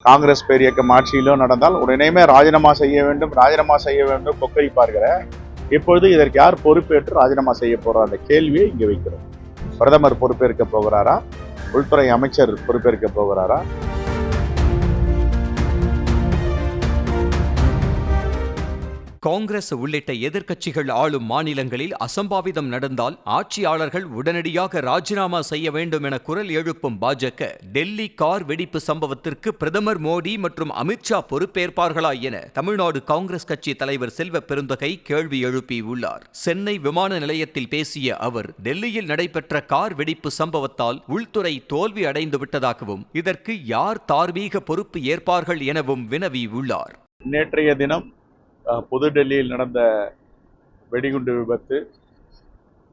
காங்கிரஸ் பேரியக்கம் ஆட்சியிலும் நடந்தால் உடனேயுமே ராஜினாமா செய்ய வேண்டும் கொக்கரிப்பார்கள். இப்பொழுது இதற்கு யார் பொறுப்பேற்று ராஜினாமா செய்ய போறார் அந்த கேள்வியை இங்கே வைக்கிறோம். பிரதமர் பொறுப்பேற்க போகிறாரா? உள்துறை அமைச்சர் பொறுப்பேற்க போகிறாரா? காங்கிரஸ் உள்ளிட்ட எதிர்க்கட்சிகள் ஆளும் மாநிலங்களில் அசம்பாவிதம் நடந்தால் ஆட்சியாளர்கள் உடனடியாக ராஜினாமா செய்ய வேண்டும் என குரல் எழுப்பும் பாஜக, டெல்லி கார் வெடிப்பு சம்பவத்திற்கு பிரதமர் மோடி மற்றும் அமித்ஷா பொறுப்பேற்பார்களா என தமிழ்நாடு காங்கிரஸ் கட்சி தலைவர் செல்வ பெருந்தகை கேள்வி எழுப்பியுள்ளார். சென்னை விமான நிலையத்தில் பேசிய அவர், டெல்லியில் நடைபெற்ற கார் வெடிப்பு சம்பவத்தால் உள்துறை தோல்வி அடைந்து விட்டதாகவும் இதற்கு யார் தார்மீக பொறுப்பு ஏற்பார்கள் எனவும் வினவியுள்ளார். நேற்றைய தினம் புதுடெல்லியில் நடந்த வெடிகுண்டு விபத்து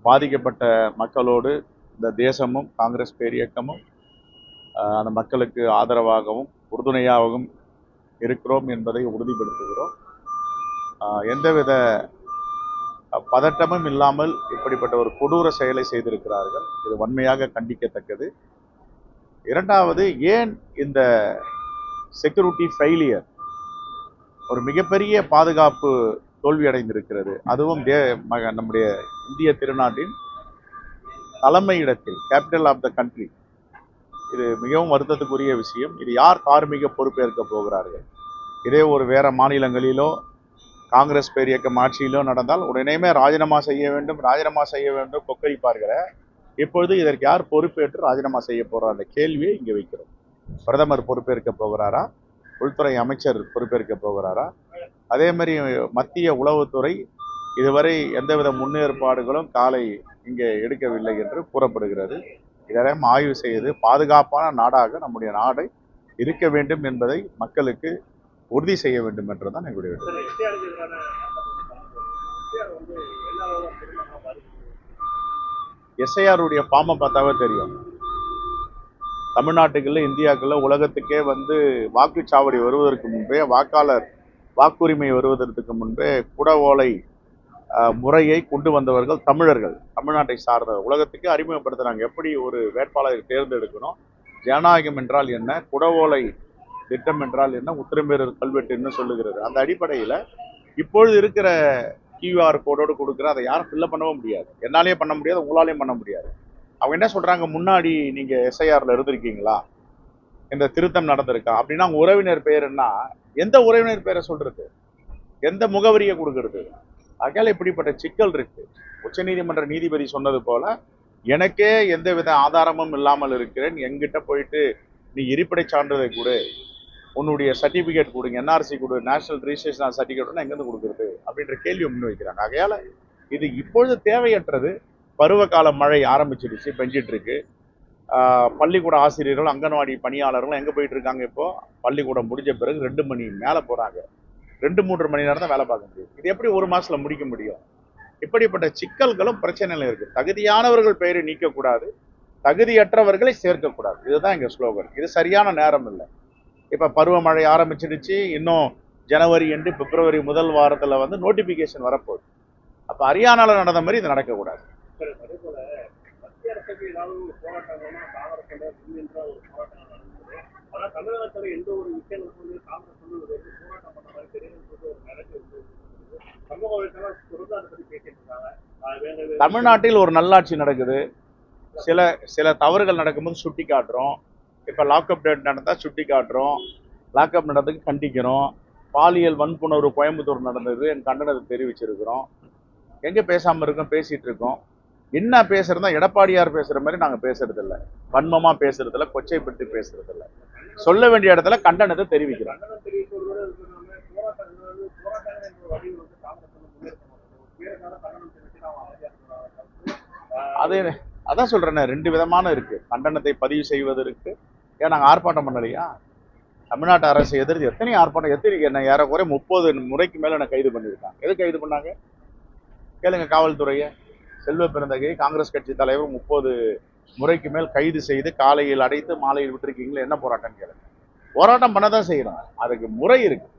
பாதிக்கப்பட்ட மக்களோடு இந்த தேசமும் காங்கிரஸ் பேரியக்கமும் அந்த மக்களுக்கு ஆதரவாகவும் உறுதுணையாகவும் இருக்கிறோம் என்பதை உறுதிப்படுத்துகிறோம். எந்தவித பதட்டமும் இல்லாமல் இப்படிப்பட்ட ஒரு கொடூர செயலை செய்திருக்கிறார்கள். இது வன்மையாக கண்டிக்கத்தக்கது. இரண்டாவது, ஏன் இந்த செக்யூரிட்டி ஃபெயிலியர், ஒரு மிகப்பெரிய பாதுகாப்பு தோல்வி அடைந்திருக்கிறது, அதுவும் நம்முடைய இந்திய திருநாட்டின் தலைமையிடத்தில், கேபிட்டல் ஆஃப் த கண்ட்ரி. இது மிகவும் வருத்தத்துக்குரிய விஷயம். இது யார் தார்மீக பொறுப்பேற்க போகிறார்கள்? இதே ஒரு வேற மாநிலங்களிலோ காங்கிரஸ் பேரியக்கம் ஆட்சியிலோ நடந்தால் உடனேயுமே ராஜினாமா செய்ய வேண்டும் கொக்கரிப்பார்கள். இப்பொழுது இதற்கு யார் பொறுப்பேற்று ராஜினாமா செய்ய போறார் அந்த கேள்வியை இங்கே வைக்கிறோம். பிரதமர் பொறுப்பேற்க போகிறாரா? உள்துறை அமைச்சர் பொறுப்பேற்க போகிறாரா? அதே மாதிரி மத்திய உளவுத்துறை இதுவரை எந்தவித முன்னேற்பாடுகளும் காலை இங்கே எடுக்கவில்லை என்று கூறப்படுகிறது. இதெல்லாம் ஆய்வு செய்து பாதுகாப்பான நாடாக நம்முடைய நாடை இருக்க வேண்டும் என்பதை மக்களுக்கு உறுதி செய்ய வேண்டும் என்றுதான் எங்களுடைய வேண்டும். எஸ்ஐஆருடைய ஃபார்மை பார்த்தாவே தெரியும். தமிழ்நாட்டுக்குள்ள, இந்தியாக்குள்ள, உலகத்துக்கே வாக்குச்சாவடி வருவதற்கு முன்பே, வாக்காளர் வாக்குரிமை வருவதற்கு முன்பே குடவோலை முறையை கொண்டு வந்தவர்கள் தமிழர்கள், தமிழ்நாட்டை சார்ந்த உலகத்துக்கு அறிமுகப்படுத்துறாங்க. எப்படி ஒரு வேட்பாளரை தேர்ந்தெடுக்கணும், ஜனநாயகம் என்றால் என்ன, குடவோலை திட்டம் என்றால் என்ன, உத்திரமேரூர் கல்வெட்டு என்ன சொல்லுகிறது. அந்த அடிப்படையில் இப்பொழுது இருக்கிற கியூஆர் கோடோடு கொடுக்குற அதை யாரும் ஃபில்அப் பண்ணவும் முடியாது. என்னாலேயே பண்ண முடியாது, உங்களாலேயும் பண்ண முடியாது. அவங்க என்ன சொல்றாங்க, முன்னாடி நீங்க எஸ்ஐஆர்ல இருந்திருக்கீங்களா, இந்த திருத்தம் நடந்திருக்கா அப்படின்னா அவங்க உறவினர் பெயர்னா எந்த உறவினர் பெயரை சொல்றது, எந்த முகவரியை கொடுக்கறது? ஆகையால இப்படிப்பட்ட சிக்கல் இருக்கு. உச்சநீதிமன்ற நீதிபதி சொன்னது போல, எனக்கே எந்தவித ஆதாரமும் இல்லாமல் இருக்கிறேன், எங்கிட்ட போயிட்டு நீ இருப்பிடை சான்றிதழை கொடு, உன்னுடைய சர்டிபிகேட் கொடுங்க, என்ஆர்சி கொடு, நேஷனல் ரிஜிஸ்ட்ரேஷன் சர்டிபிகேட் எங்கேருந்து கொடுக்கறது அப்படின்ற கேள்வி முன்வைக்கிறாங்க. ஆகையால இது இப்பொழுது தேவையற்றது. பருவகால மழை ஆரம்பிச்சிருச்சு, பெஞ்சிட்டு இருக்கு. பள்ளிக்கூட ஆசிரியர்கள், அங்கன்வாடி பணியாளர்கள் எங்கே போயிட்டு இருக்காங்க? இப்போ பள்ளிக்கூடம் முடிஞ்ச பிறகு 2 மணி மேலே போகிறாங்க. 2-3 மணி நேரம் தான் வேலை பார்க்க முடியும். இது எப்படி ஒரு மாதத்தில் முடிக்க முடியும்? இப்படிப்பட்ட சிக்கல்களும் பிரச்சனைகள் இருக்குது. தகுதியானவர்கள் பெயரை நீக்கக்கூடாது, தகுதியற்றவர்களை சேர்க்கக்கூடாது. இதுதான் எங்கள் ஸ்லோகன். இது சரியான நேரம் இல்லை. இப்போ பருவமழை ஆரம்பிச்சிடுச்சு, இன்னும் ஜனவரி என்று பிப்ரவரி முதல் வாரத்தில் நோட்டிஃபிகேஷன் வரப்போகுது. அப்போ ஹரியானாவில் நடந்த மாதிரி இது நடக்கக்கூடாது. அதே போல மத்திய அரசுக்கு ஏதாவது ஒரு போராட்டங்கள்னா காங்கிரஸ் முன்னின்ற ஒரு போராட்டம் நடந்தது. ஆனால் தமிழகத்தில் எந்த ஒரு விஷயங்களுக்கும் காங்கிரஸ் போராட்டம் பண்ண மாதிரி தெரியறது ஒரு நிலைக்கு சமூக வலைத்தளம் தொடர்ந்து அதை பற்றி பேசிட்டு இருக்காங்க. தமிழ்நாட்டில் ஒரு நல்லாட்சி நடக்குது, சில தவறுகள் நடக்கும்போது சுட்டி காட்டுறோம். இப்போ லாக்அப் டேட் நடந்தால் சுட்டி காட்டுறோம், லாக்அப் நடந்ததுக்கு கண்டிக்கிறோம். பாலியல் வன்புணர்வு கோயம்புத்தூர் நடந்தது, என் கண்டனத்தை தெரிவிச்சிருக்கிறோம். எங்கே பேசாமல் இருக்கோம், பேசிட்டு இருக்கோம். என்ன பேசுறதா, எடப்பாடியார் பேசுற மாதிரி நாங்கள் பேசுறது இல்லை, வன்மமா பேசுறது இல்லை, கொச்சைப்படுத்தி பேசுறது இல்லை. சொல்ல வேண்டிய இடத்துல கண்டனத்தை தெரிவிக்கிறோம். அதான் சொல்றேன், 2 விதமான இருக்கு. கண்டனத்தை பதிவு செய்வது இருக்கு. ஏன் நாங்கள் ஆர்ப்பாட்டம் பண்ணலையா? தமிழ்நாட்டு அரசை எதிர்த்து எத்தனை ஆர்ப்பாட்டம், என்ன ஏறக்குறைய 30 முறைக்கு மேல என்ன கைது பண்ணியிருக்காங்க. எது கைது பண்ணாங்க கேளுங்க. காவல்துறையை, செல்வ பெருந்தகை காங்கிரஸ் கட்சி தலைவர் 30 முறைக்கு மேல் கைது செய்து காலையில் அடைத்து மாலையில் விட்டுருக்கீங்களா? என்ன போராட்டம் கேளுங்க. போராட்டம் பண்ணதான் செய்யணும், அதுக்கு முறை இருக்கு.